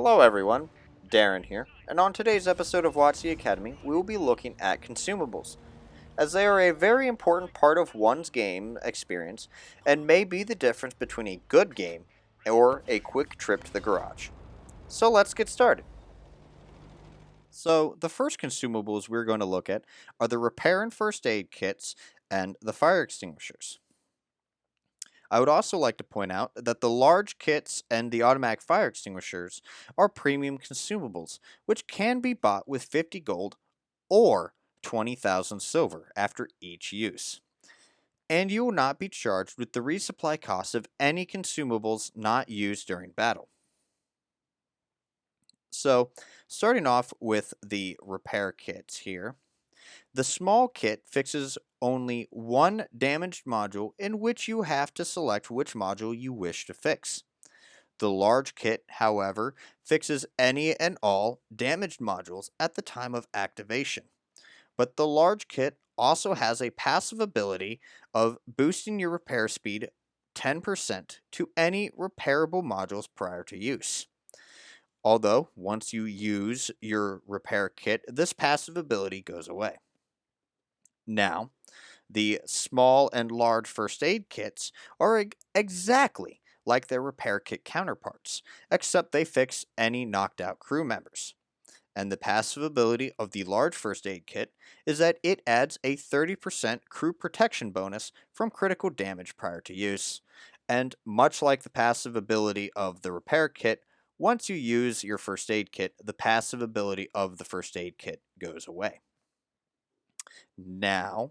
Hello everyone, Darren here, and on today's episode of Watch the Academy, we will be looking at consumables, as they are a very important part of one's game experience and may be the difference between a good game or a quick trip to the garage. So let's get started. So the first consumables we're going to look at are the repair and first aid kits and the fire extinguishers. I would also like to point out that the large kits and the automatic fire extinguishers are premium consumables, which can be bought with 50 gold or 20,000 silver after each use. And you will not be charged with the resupply costs of any consumables not used during battle. So, starting off with the repair kits here. The small kit fixes only one damaged module in which you have to select which module you wish to fix. The large kit, however, fixes any and all damaged modules at the time of activation. But the large kit also has a passive ability of boosting your repair speed 10% to any repairable modules prior to use. Although, once you use your repair kit, this passive ability goes away. Now, the small and large first aid kits are exactly like their repair kit counterparts, except they fix any knocked out crew members. And the passive ability of the large first aid kit is that it adds a 30% crew protection bonus from critical damage prior to use. And much like the passive ability of the repair kit, once you use your first aid kit, the passive ability of the first aid kit goes away. Now,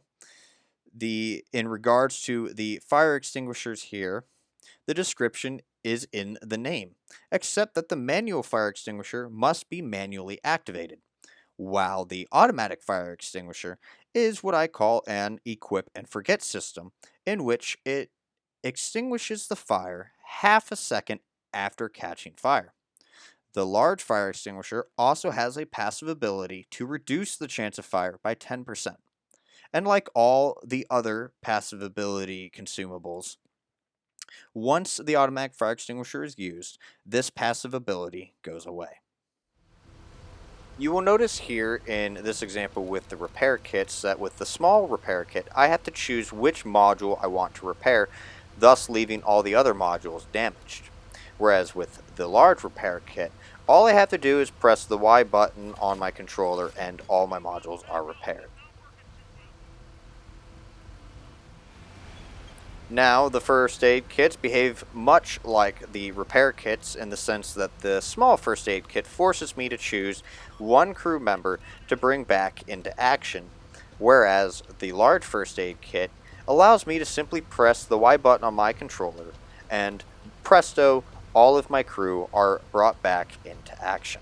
in regards to the fire extinguishers here, the description is in the name, except that the manual fire extinguisher must be manually activated, while the automatic fire extinguisher is what I call an equip and forget system, in which it extinguishes the fire half a second after catching fire. The large fire extinguisher also has a passive ability to reduce the chance of fire by 10%. And like all the other passive ability consumables, once the automatic fire extinguisher is used, this passive ability goes away. You will notice here in this example with the repair kits that with the small repair kit, I have to choose which module I want to repair, thus leaving all the other modules damaged. Whereas with the large repair kit, all I have to do is press the Y button on my controller and all my modules are repaired. Now, the first aid kits behave much like the repair kits in the sense that the small first aid kit forces me to choose one crew member to bring back into action, whereas the large first aid kit allows me to simply press the Y button on my controller, and presto, all of my crew are brought back into action.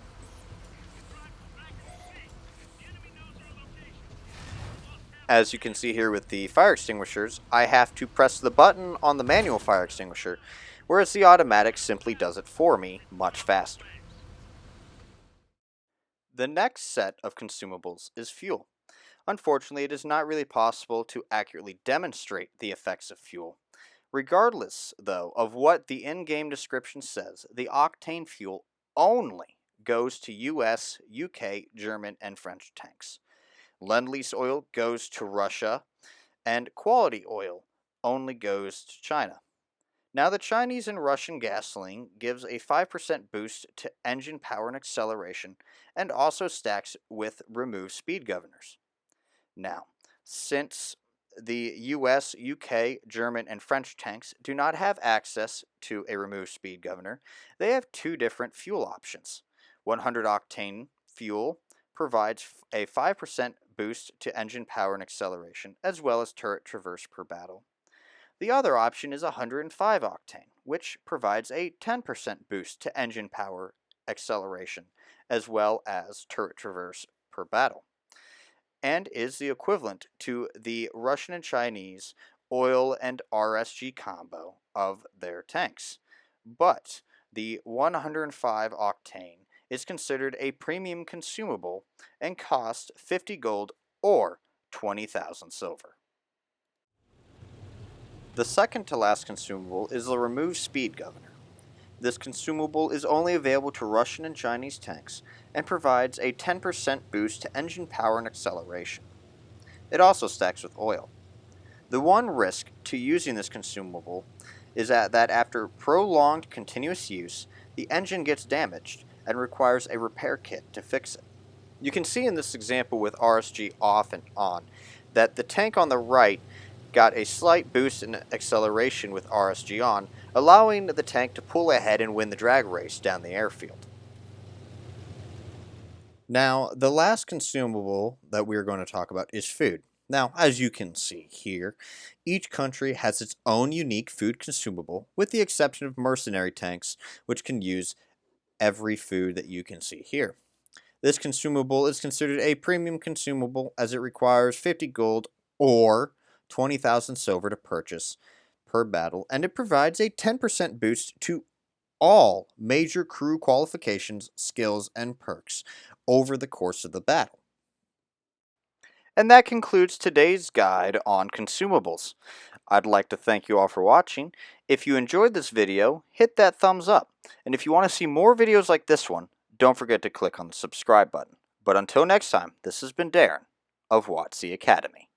As you can see here with the fire extinguishers, I have to press the button on the manual fire extinguisher, whereas the automatic simply does it for me much faster. The next set of consumables is fuel. Unfortunately, it is not really possible to accurately demonstrate the effects of fuel. Regardless, though, of what the in-game description says, the octane fuel only goes to US, UK, German, and French tanks. Lend-Lease oil goes to Russia, and quality oil only goes to China. Now, the Chinese and Russian gasoline gives a 5% boost to engine power and acceleration, and also stacks with removed speed governors. Now, since the US, UK, German, and French tanks do not have access to a removed speed governor, they have two different fuel options. 100 octane fuel provides a 5% boost to engine power and acceleration, as well as turret traverse per battle. The other option is 105 octane, which provides a 10% boost to engine power acceleration, as well as turret traverse per battle, and is the equivalent to the Russian and Chinese oil and RSG combo of their tanks. But the 105 octane is considered a premium consumable and costs 50 gold or 20,000 silver. The second to last consumable is the remove speed governor. This consumable is only available to Russian and Chinese tanks and provides a 10% boost to engine power and acceleration. It also stacks with oil. The one risk to using this consumable is that after prolonged continuous use, the engine gets damaged and requires a repair kit to fix it. You can see in this example with RSG off and on that the tank on the right got a slight boost in acceleration with RSG on, allowing the tank to pull ahead and win the drag race down the airfield. Now, the last consumable that we're going to talk about is food. Now, as you can see here, each country has its own unique food consumable, with the exception of mercenary tanks, which can use every food that you can see here. This consumable is considered a premium consumable as it requires 50 gold or 20,000 silver to purchase per battle, and it provides a 10% boost to all major crew qualifications, skills, and perks over the course of the battle. And that concludes today's guide on consumables. I'd like to thank you all for watching. If you enjoyed this video, hit that thumbs up. And if you want to see more videos like this one, don't forget to click on the subscribe button. But until next time, this has been Darren of WotC Academy.